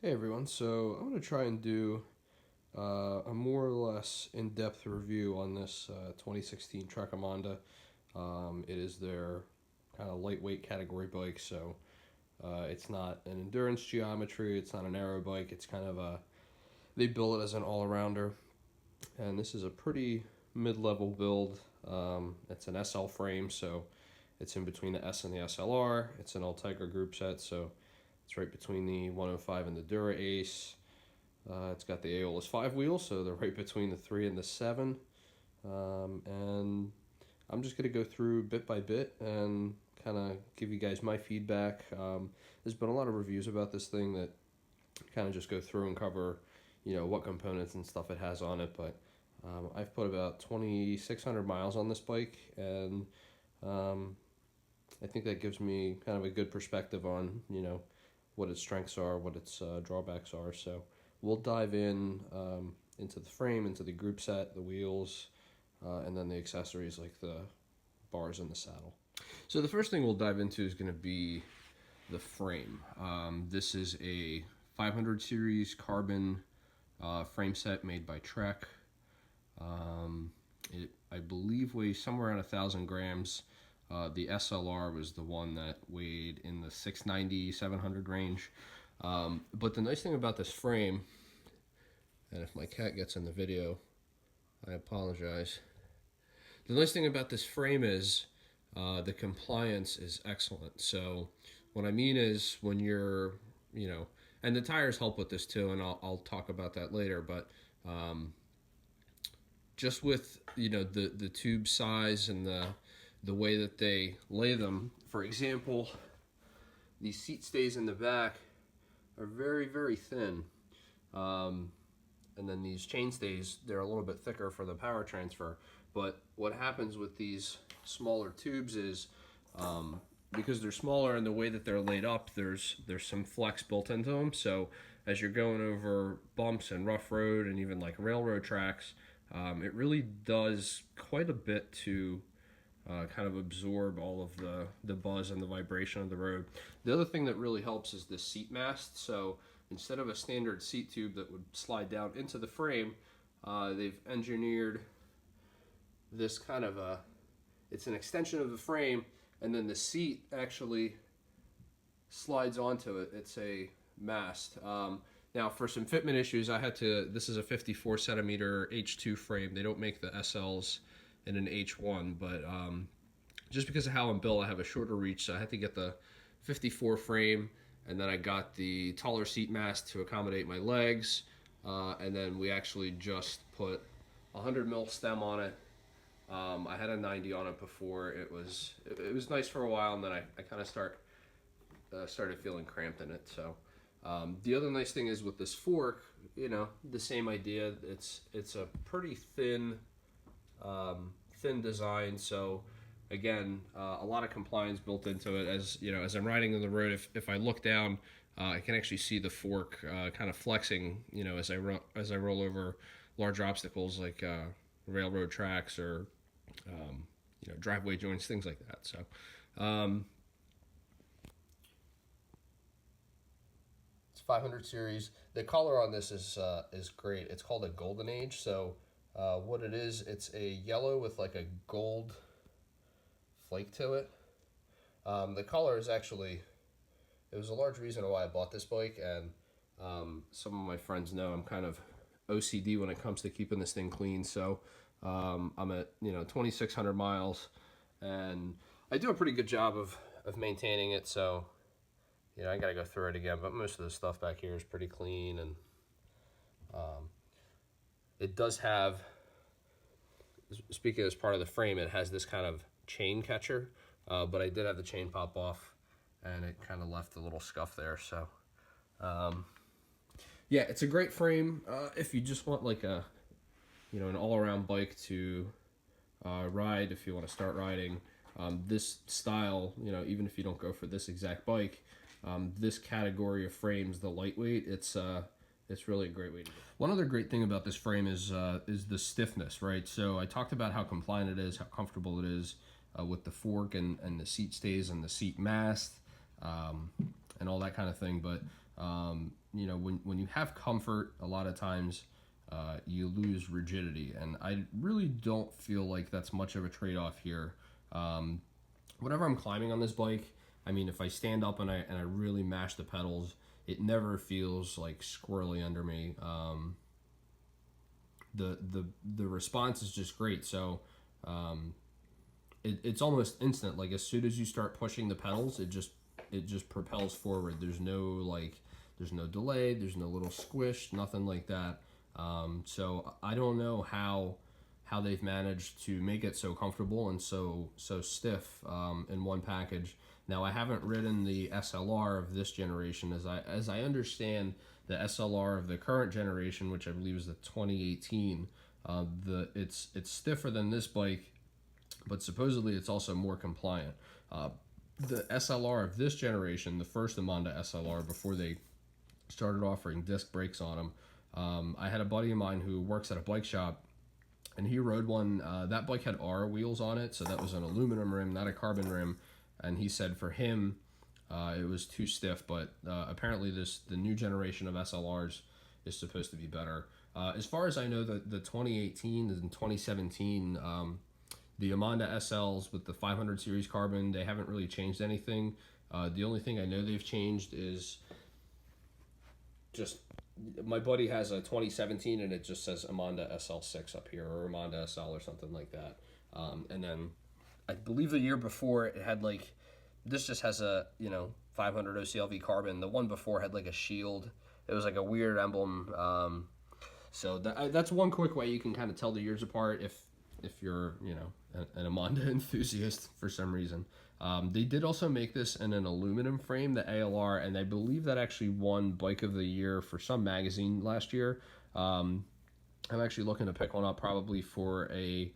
Hey everyone, so I'm going to try and do a more or less in-depth review on this 2016 Trek EMONDA. It is their kind of lightweight category bike, so it's not an endurance geometry, it's not an aero bike, it's kind of they build it as an all-arounder, and this is a pretty mid-level build. It's an SL frame, so it's in between the S and the SLR. It's an Ultegra group set, so it's right between the 105 and the Dura Ace. It's got the Aeolus 5 wheels, so they're right between the 3 and the 7. And I'm just going to go through bit by bit and kind of give you guys my feedback. There's been a lot of reviews about this thing that kind of just go through and cover, what components and stuff it has on it. But I've put about 2,600 miles on this bike, and I think that gives me kind of a good perspective on, what its strengths are, what its drawbacks are. So we'll dive into the frame, into the group set, the wheels, and then the accessories like the bars and the saddle. So the first thing we'll dive into is going to be the frame. This is a 500 series carbon frame set made by Trek. It, I believe, weighs somewhere around 1,000 grams. The SLR was the one that weighed in the 690, 700 range. But the nice thing about this frame, and if my cat gets in the video, I apologize. The nice thing about this frame is the compliance is excellent. So what I mean is when you're, and the tires help with this too, and I'll talk about that later, but just with, the tube size and the way that they lay them. For example, these seat stays in the back are very, very thin. And then these chain stays, they're a little bit thicker for the power transfer. But what happens with these smaller tubes is, because they're smaller and the way that they're laid up, there's some flex built into them. So as you're going over bumps and rough road and even like railroad tracks, it really does quite a bit to kind of absorb all of the buzz and the vibration of the road. The other thing that really helps is the seat mast. So instead of a standard seat tube that would slide down into the frame, they've engineered this kind of it's an extension of the frame, and then the seat actually slides onto it. It's a mast. Now for some fitment issues, this is a 54 centimeter H2 frame. They don't make the SLs in an H1, but just because of how I'm built, I have a shorter reach, so I had to get the 54 frame, and then I got the taller seat mast to accommodate my legs, and then we actually just put a 100 mil stem on it. I had a 90 on it before. It was nice for a while, and then I kind of started feeling cramped in it. So the other nice thing is with this fork, the same idea. It's a pretty thin design, so again, a lot of compliance built into it. As I'm riding on the road, if I look down, I can actually see the fork kind of flexing, as I roll over large obstacles like railroad tracks or driveway joints, things like that. So it's 500 series. The color on this is great. It's called a Golden Age. So what it is, it's a yellow with like a gold flake to it. The color is actually, it was a large reason why I bought this bike, and some of my friends know I'm kind of OCD when it comes to keeping this thing clean. So I'm at 2,600 miles, and I do a pretty good job of maintaining it. So I gotta go through it again, but most of the stuff back here is pretty clean, and it does have, speaking as part of the frame, it has this kind of chain catcher, but I did have the chain pop off, and it kind of left a little scuff there. So yeah, it's a great frame if you just want like an all-around bike to ride. If you want to start riding this style, even if you don't go for this exact bike, this category of frames, the lightweight, it's really a great way to go. One other great thing about this frame is the stiffness, right? So I talked about how compliant it is, how comfortable it is with the fork and the seat stays and the seat mast and all that kind of thing. But you know, when you have comfort, a lot of times you lose rigidity, and I really don't feel like that's much of a trade-off here. Whenever I'm climbing on this bike, I mean, if I stand up and I really mash the pedals, it never feels like squirrely under me. The response is just great. So it's almost instant. Like, as soon as you start pushing the pedals, it just propels forward. There's no delay. There's no little squish. Nothing like that. So I don't know how they've managed to make it so comfortable and so stiff in one package. Now, I haven't ridden the SLR of this generation. As I understand, the SLR of the current generation, which I believe is the 2018, it's stiffer than this bike, but supposedly it's also more compliant. The SLR of this generation, the first EMONDA SLR, before they started offering disc brakes on them, I had a buddy of mine who works at a bike shop, and he rode one. That bike had R wheels on it, so that was an aluminum rim, not a carbon rim. And he said for him, it was too stiff. But apparently, the new generation of SLRs is supposed to be better. As far as I know, the 2018 and 2017, the EMONDA SLs with the 500 series carbon, they haven't really changed anything. The only thing I know they've changed is just, my buddy has a 2017 and it just says EMONDA SL6 up here, or EMONDA SL or something like that. And then I believe the year before it had this just has a 500 OCLV carbon. The one before had like a shield. It was like a weird emblem. So that's one quick way you can kind of tell the years apart if you're an EMONDA enthusiast for some reason. They did also make this in an aluminum frame, the ALR, and I believe that actually won Bike of the Year for some magazine last year. I'm actually looking to pick one up probably for a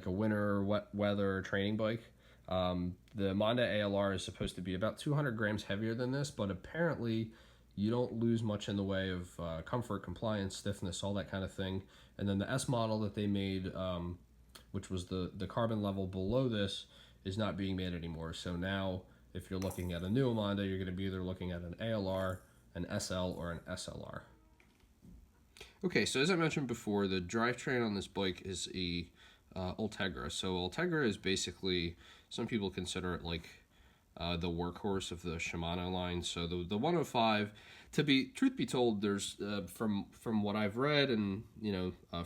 winter wet weather training bike. The EMONDA ALR is supposed to be about 200 grams heavier than this, but apparently you don't lose much in the way of comfort, compliance, stiffness, all that kind of thing. And then the S model that they made, which was the carbon level below this, is not being made anymore. So now, if you're looking at a new EMONDA, you're going to be either looking at an ALR, an SL, or an SLR. Okay, so as I mentioned before, the drivetrain on this bike is a Ultegra. So Ultegra is basically, some people consider it like the workhorse of the Shimano line. So the 105, truth be told, there's from what I've read and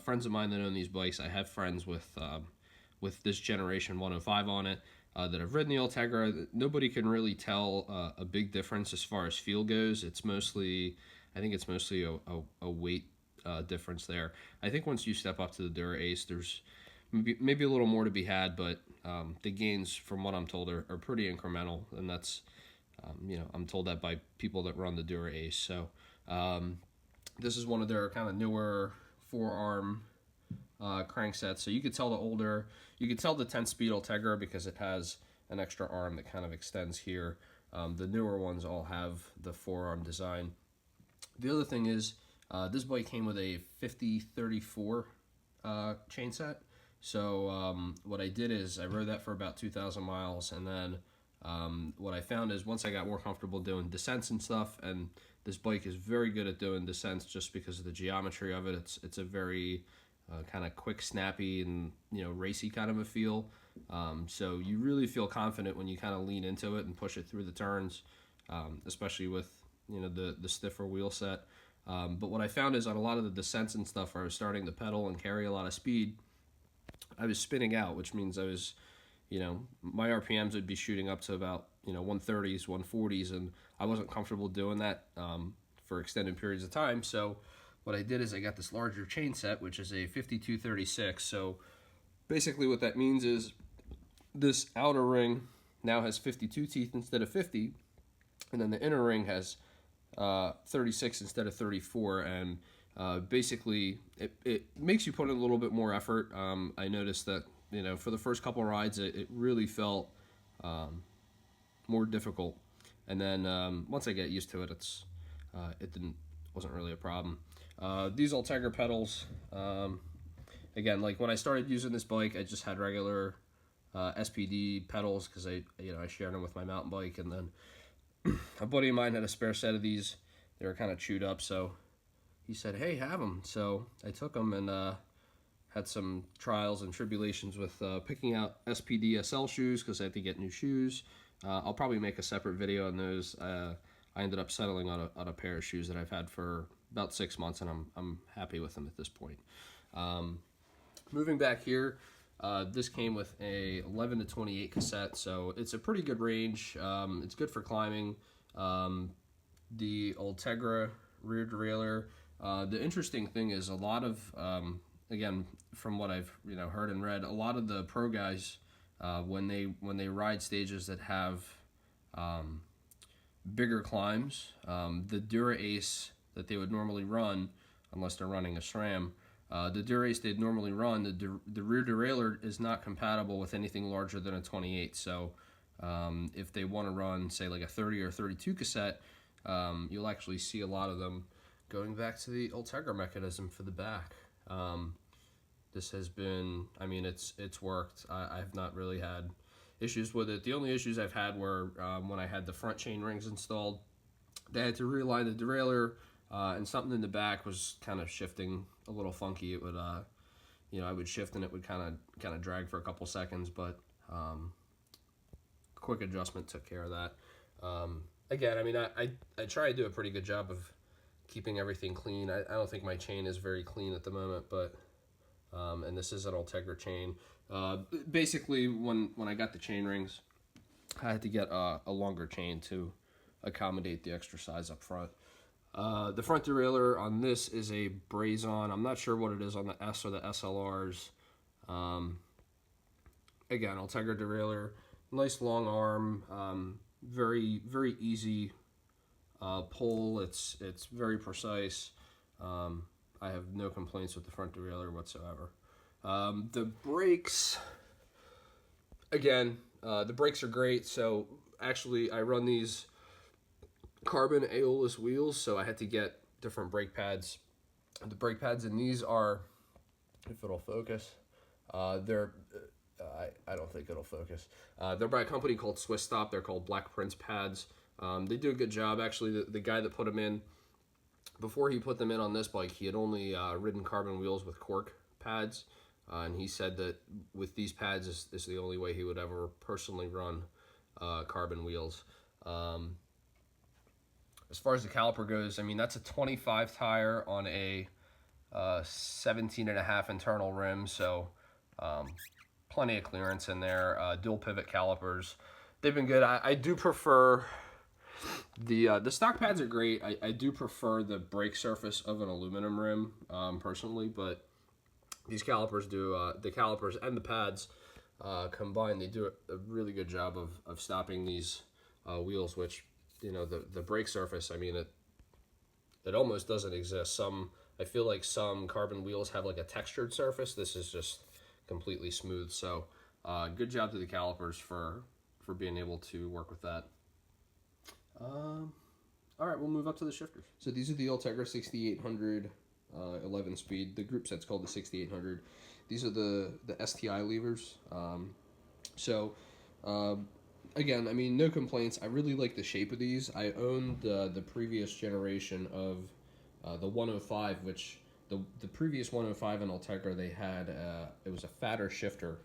friends of mine that own these bikes, I have friends with this generation 105 on it that have ridden the Ultegra. Nobody can really tell a big difference as far as feel goes. I think it's mostly a weight difference there. I think once you step up to the Dura Ace, there's maybe a little more to be had, but the gains, from what I'm told, are pretty incremental, and that's I'm told that by people that run the Dura Ace. So this is one of their kind of newer 4-arm cranksets. So you could tell you could tell the 10-speed Ultegra because it has an extra arm that kind of extends here. The newer ones all have the 4-arm design. The other thing is, this bike came with a 50-34 chain set. So what I did is I rode that for about 2,000 miles, and then what I found is once I got more comfortable doing descents and stuff, and this bike is very good at doing descents just because of the geometry of it. It's a very kind of quick, snappy, and racy kind of a feel. So you really feel confident when you kind of lean into it and push it through the turns, especially with the stiffer wheel set. But what I found is on a lot of the descents and stuff where I was starting to pedal and carry a lot of speed, I was spinning out, which means I was, my RPMs would be shooting up to about, 130s, 140s, and I wasn't comfortable doing that for extended periods of time. So what I did is I got this larger chain set, which is a 52-36. So basically what that means is this outer ring now has 52 teeth instead of 50, and then the inner ring has 36 instead of 34, and basically it makes you put in a little bit more effort. I noticed that for the first couple rides it really felt more difficult, and then once I get used to it, wasn't really a problem. These Ultegra pedals, again, like when I started using this bike, I just had regular SPD pedals because I shared them with my mountain bike, and then a buddy of mine had a spare set of these they were kind of chewed up. So he said, "Hey, have them." So I took them and had some trials and tribulations with picking out SPD SL shoes because I had to get new shoes. I'll probably make a separate video on those. I ended up settling on a pair of shoes that I've had for about 6 months, and I'm happy with them at this point. Moving back here, this came with a 11 to 28 cassette, so it's a pretty good range. It's good for climbing. The Ultegra rear derailleur. The interesting thing is a lot of, again, from what I've heard and read, a lot of the pro guys, when they ride stages that have bigger climbs, the Dura Ace that they would normally run, unless they're running a SRAM, the Dura Ace they'd normally run, the rear derailleur is not compatible with anything larger than a 28. So if they want to run, say, like a 30 or 32 cassette, you'll actually see a lot of them going back to the Ultegra mechanism for the back. This has been, I mean, it's worked. I've not really had issues with it. The only issues I've had were when I had the front chain rings installed. They had to realign the derailleur, and something in the back was kind of shifting a little funky. It would, I would shift and it would kind of drag for a couple seconds, but quick adjustment took care of that. Again, I mean, I try to do a pretty good job of keeping everything clean. I don't think my chain is very clean at the moment, but and this is an Ultegra chain. Basically, when I got the chain rings, I had to get a longer chain to accommodate the extra size up front. The front derailleur on this is a Brazon. I'm not sure what it is on the S or the SLRs. Again, Ultegra derailleur, nice long arm, very easy pull. It's very precise. I have no complaints with the front derailleur whatsoever. The brakes, again, the brakes are great. So actually, I run these carbon Aeolus wheels, so I had to get different brake pads. The brake pads in these are, if it'll focus, they're, I don't think it'll focus. They're by a company called Swiss Stop. They're called Black Prince pads. They do a good job. Actually, the guy that put them in, before he put them in on this bike, he had only ridden carbon wheels with cork pads, and he said that with these pads, is the only way he would ever personally run carbon wheels. As far as the caliper goes, I mean, that's a 25 tire on a 17.5 internal rim, so plenty of clearance in there. Dual pivot calipers, they've been good. I do prefer the stock pads are great. I do prefer the brake surface of an aluminum rim personally, but these calipers do, the calipers and the pads combined, they do a really good job of stopping these wheels, which, the brake surface, I mean, it almost doesn't exist. I feel like some carbon wheels have like a textured surface. This is just completely smooth. So good job to the calipers for being able to work with that. All right, we'll move up to the shifters. So these are the Ultegra 6800 11 speed. The group set's called the 6800. These are the STI levers. Again, I mean, no complaints. I really like the shape of these. I owned the previous generation of the 105, which the previous 105 in Ultegra, they had, it was a fatter shifter,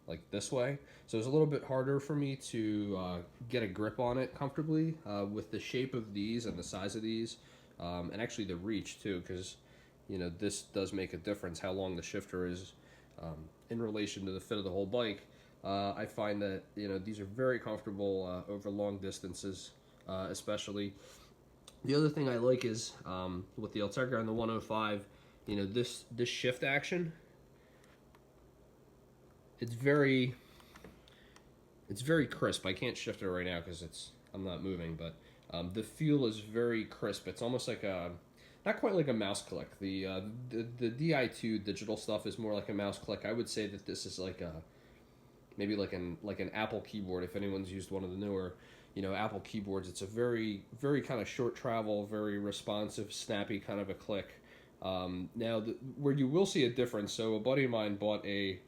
like this way. So it was a little bit harder for me to get a grip on it comfortably with the shape of these and the size of these, and actually the reach too, because, this does make a difference how long the shifter is in relation to the fit of the whole bike. I find that, these are very comfortable over long distances, especially. The other thing I like is with the Ultegra and the 105, this shift action, it's very crisp. I can't shift it right now because I'm not moving, but the feel is very crisp. It's almost like not quite like a mouse click. The Di2 digital stuff is more like a mouse click. I would say that this is like maybe like an Apple keyboard. If anyone's used one of the newer, Apple keyboards, it's a very kind of short travel, very responsive, snappy kind of a click. Now, where you will see a difference. So a buddy of mine bought a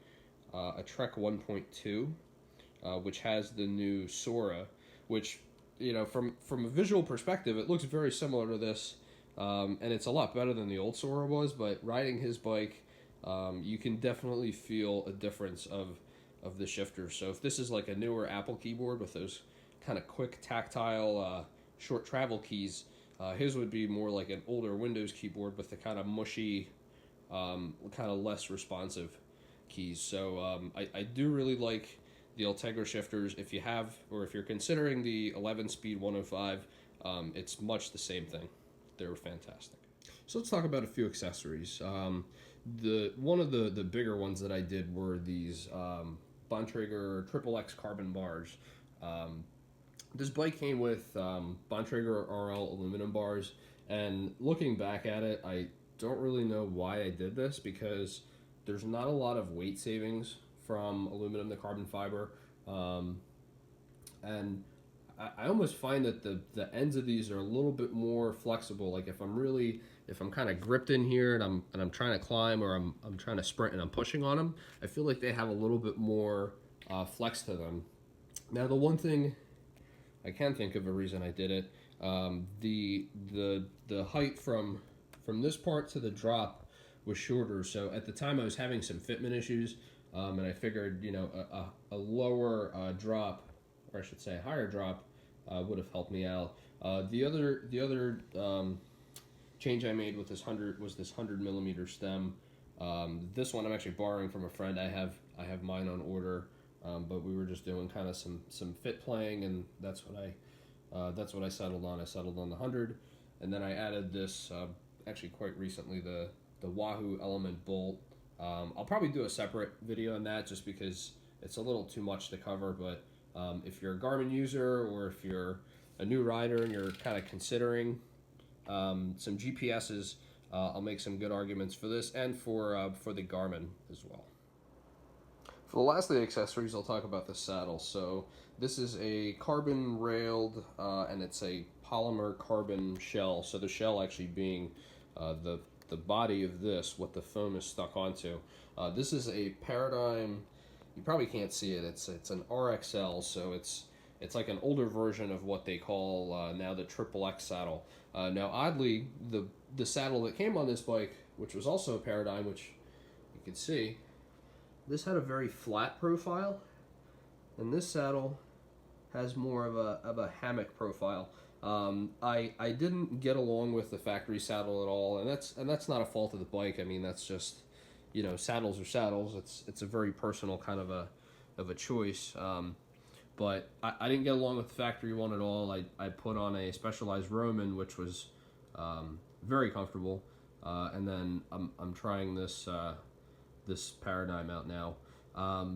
Trek 1.2, which has the new Sora, which you know, from a visual perspective, it looks very similar to this, and it's a lot better than the old Sora was. But riding his bike, you can definitely feel a difference of the shifter. So if this is like a newer Apple keyboard with those kind of quick tactile short travel keys, his would be more like an older Windows keyboard with the kind of mushy, kind of less responsive keys. So I do really like the Ultegra shifters. If you have, or if you're considering the 11-speed 105, it's much the same thing. They're fantastic. So let's talk about a few accessories. One of the bigger ones that I did were these Bontrager XXX carbon bars. This bike came with Bontrager RL aluminum bars, and looking back at it, I don't really know why I did this, because there's not a lot of weight savings from aluminum to carbon fiber, and I almost find that the ends of these are a little bit more flexible. Like if I'm kind of gripped in here and I'm trying to climb, or I'm trying to sprint and I'm pushing on them, I feel like they have a little bit more flex to them. Now, the one thing I can think of a reason I did it, the height from this part to the drop was shorter. So at the time I was having some fitment issues, and I figured, you know, a lower drop, or I should say a higher drop, would have helped me out. The other change I made with this 100 millimeter stem. This one I'm actually borrowing from a friend. I have mine on order, but we were just doing kind of some fit playing, and that's what I settled on. I settled on the 100, and then I added this actually quite recently, the Wahoo Element bolt. I'll probably do a separate video on that, just because it's a little too much to cover. But if you're a Garmin user, or if you're a new rider and you're kind of considering some GPSs, I'll make some good arguments for this, and for the Garmin as well. For the last of the accessories, I'll talk about the saddle. So this is a carbon railed, and it's a polymer carbon shell. So the shell actually being the body of this, what the foam is stuck onto. This is a Paradigm. You probably can't see it. It's an RXL, so it's like an older version of what they call now the XXX saddle. Now, oddly, the saddle that came on this bike, which was also a Paradigm, which you can see, this had a very flat profile, and this saddle has more of a hammock profile. I didn't get along with the factory saddle at all, and that's not a fault of the bike. I mean, that's just, you know, saddles are saddles. It's a very personal kind of a choice. But I didn't get along with the factory one at all. I put on a Specialized Roman, which was very comfortable, and then I'm trying this Paradigm out now.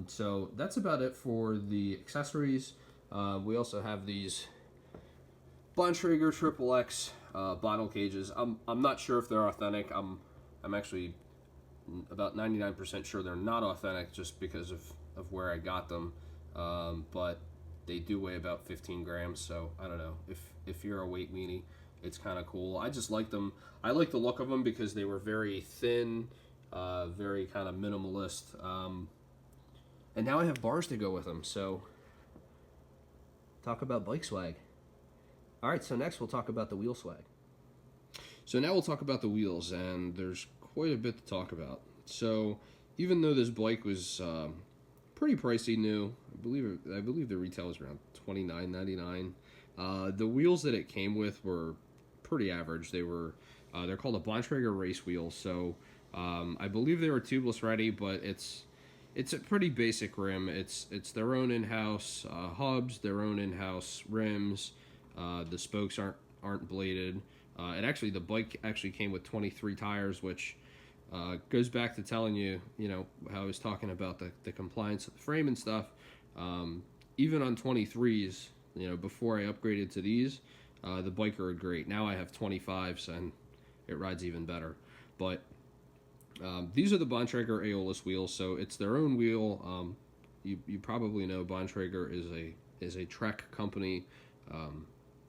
So that's about it for the accessories. We also have these Bontrager XXX bottle cages. I'm not sure if they're authentic. I'm actually about 99% sure they're not authentic, just because of where I got them. But they do weigh about 15 grams, so I don't know. If you're a weight weenie, it's kind of cool. I just like them. I like the look of them because they were very thin, very kind of minimalist. And now I have bars to go with them, so talk about bike swag. All right, so next we'll talk about the wheel swag. So now we'll talk about the wheels, and there's quite a bit to talk about. So even though this bike was pretty pricey new, I believe the retail was around $29.99. The wheels that it came with were pretty average. They're called a Bontrager race wheel. So I believe they were tubeless ready, but it's a pretty basic rim. It's their own in-house hubs, their own in-house rims. The spokes aren't bladed. The bike actually came with 23 tires, which goes back to telling you, how I was talking about the compliance of the frame and stuff. Even on 23s, before I upgraded to these, the bike rode great. Now I have 25s, and it rides even better. But these are the Bontrager Aeolus wheels, so it's their own wheel. You probably know Bontrager is a Trek company,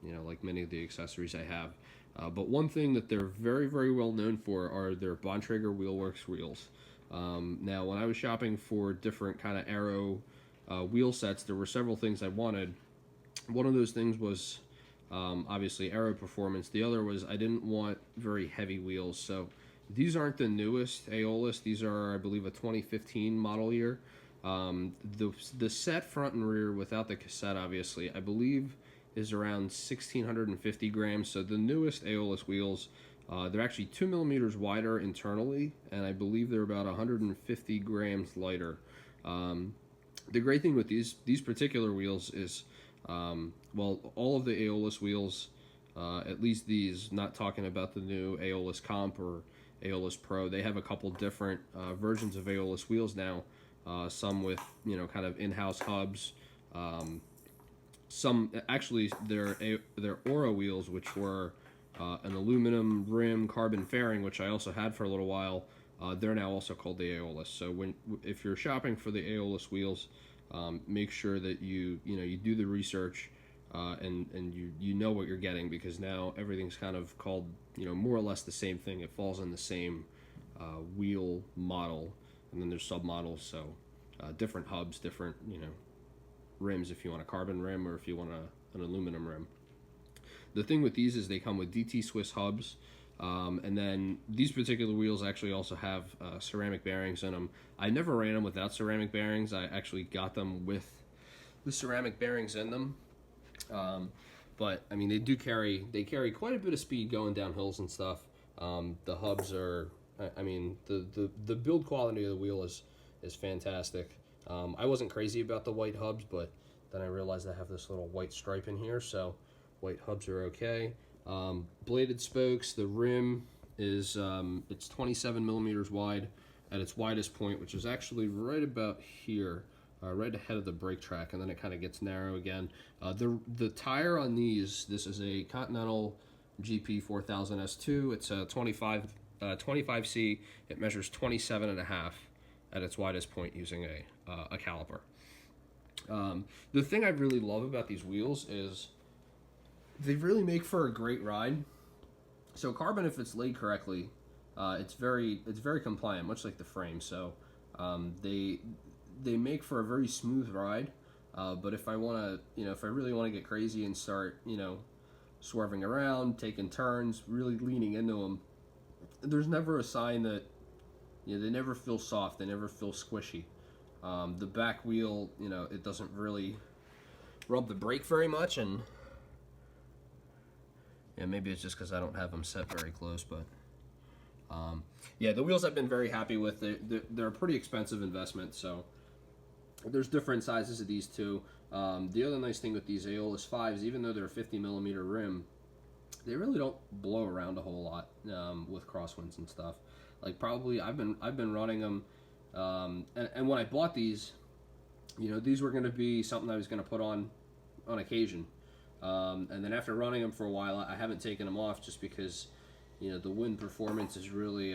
like many of the accessories I have. But one thing that they're very, very well known for are their Bontrager Wheelworks wheels. Now, when I was shopping for different kind of aero wheel sets, there were several things I wanted. One of those things was obviously aero performance. The other was I didn't want very heavy wheels. So these aren't the newest Aeolus. These are, I believe, a 2015 model year. The set front and rear without the cassette, obviously, I believe is around 1,650 grams. So the newest Aeolus wheels, they're actually 2 millimeters wider internally, and I believe they're about 150 grams lighter. The great thing with these particular wheels is, well, all of the Aeolus wheels, at least these, not talking about the new Aeolus Comp or Aeolus Pro, they have a couple different versions of Aeolus wheels now. Some with, you know, kind of in-house hubs. Some actually their Aura wheels, which were an aluminum rim carbon fairing, which I also had for a little while. They're now also called the Aeolus. So if you're shopping for the Aeolus wheels, make sure that you do the research and you know what you're getting, because now everything's kind of called, you know, more or less the same thing. It falls in the same wheel model, and then there's submodels. So different hubs, different, you know, rims if you want a carbon rim or if you want an aluminum rim. The thing with these is they come with DT Swiss hubs, and then these particular wheels actually also have ceramic bearings in them. I never ran them without ceramic bearings. I actually got them with the ceramic bearings in them. But I mean, they carry quite a bit of speed going down hills and stuff. The hubs are, I mean, the build quality of the wheel is fantastic. I wasn't crazy about the white hubs, but then I realized I have this little white stripe in here, so white hubs are okay. Bladed spokes. The rim is it's 27 millimeters wide at its widest point, which is actually right about here, right ahead of the brake track, and then it kind of gets narrow again. The tire on these, this is a Continental GP 4000 S2. It's a 25C. It measures 27.5 at its widest point using a caliper. The thing I really love about these wheels is they really make for a great ride. So carbon, if it's laid correctly, it's very compliant, much like the frame. So they make for a very smooth ride. But if I want to, you know, if I really want to get crazy and start, you know, swerving around, taking turns, really leaning into them, there's never a sign that, you know, they never feel soft, they never feel squishy. The back wheel, you know, it doesn't really rub the brake very much, and yeah, maybe it's just because I don't have them set very close, but yeah, the wheels I've been very happy with. They're a pretty expensive investment, so there's different sizes of these too. The other nice thing with these Aeolus 5s, even though they're a 50 millimeter rim, they really don't blow around a whole lot with crosswinds and stuff. Like, probably I've been running them, and when I bought these, you know, these were going to be something I was going to put on occasion, and then after running them for a while, I haven't taken them off just because, you know, the wind performance is really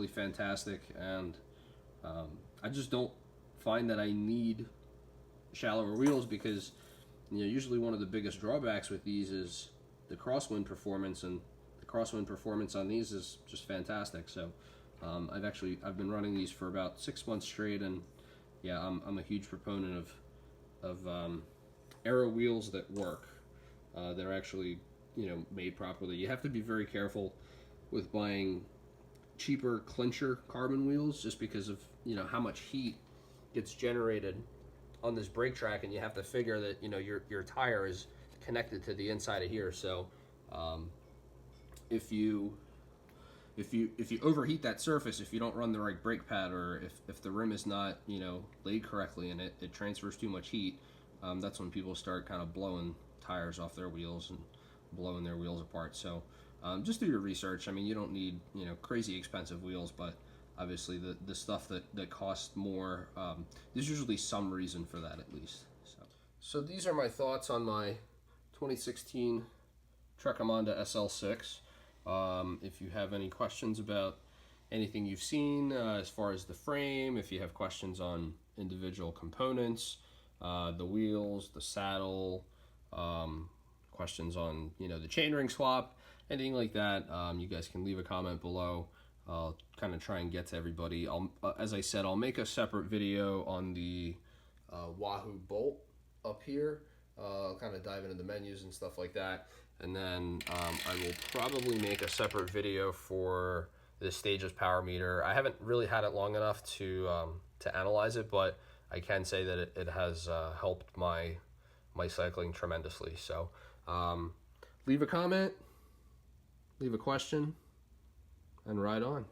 fantastic, and I just don't find that I need shallower wheels, because, you know, usually one of the biggest drawbacks with these is the crosswind performance, and the crosswind performance on these is just fantastic. So I've been running these for about 6 months straight, and yeah, I'm a huge proponent of aero wheels that work. They're actually, you know, made properly. You have to be very careful with buying cheaper clincher carbon wheels, just because of, you know, how much heat gets generated on this brake track, and you have to figure that, you know, your tire is connected to the inside of here. So if you overheat that surface, if you don't run the right brake pad, or if the rim is not, you know, laid correctly and it transfers too much heat, that's when people start kind of blowing tires off their wheels and blowing their wheels apart. So just do your research. I mean, you don't need, you know, crazy expensive wheels, but obviously the stuff that costs more, there's usually some reason for that, at least. So these are my thoughts on my 2016 EMONDA SL6. If you have any questions about anything you've seen as far as the frame, if you have questions on individual components, the wheels, the saddle, questions on, you know, the chainring swap, anything like that, you guys can leave a comment below. I'll kind of try and get to everybody. As I said, I'll make a separate video on the Wahoo bolt up here. kind of dive into the menus and stuff like that. And then I will probably make a separate video for this Stages power meter. I haven't really had it long enough to analyze it, but I can say that it has helped my cycling tremendously. So leave a comment, leave a question, and ride on.